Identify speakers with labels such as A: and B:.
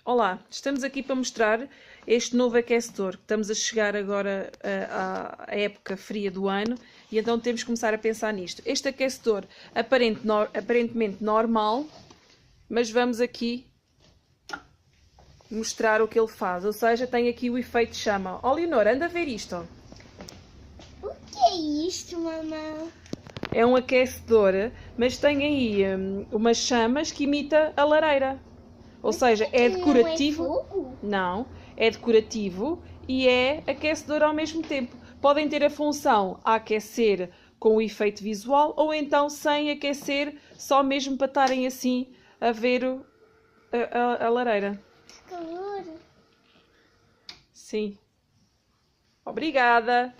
A: Olá, estamos aqui para mostrar este novo aquecedor. Estamos a chegar agora à época fria do ano e então temos que começar a pensar nisto. Este aquecedor aparentemente normal, mas vamos aqui mostrar o que ele faz. Ou seja, tem aqui o efeito de chama. Ó, Leonor, anda a ver isto.
B: O que é isto, mamãe?
A: É um aquecedor, mas tem aí umas chamas que imita a lareira. Ou seja, é decorativo.
B: Não é fogo?
A: Não, é decorativo e é aquecedor ao mesmo tempo. Podem ter a função a aquecer com o efeito visual ou então sem aquecer, só mesmo para estarem assim a ver a lareira.
B: Que calor!
A: Sim. Obrigada!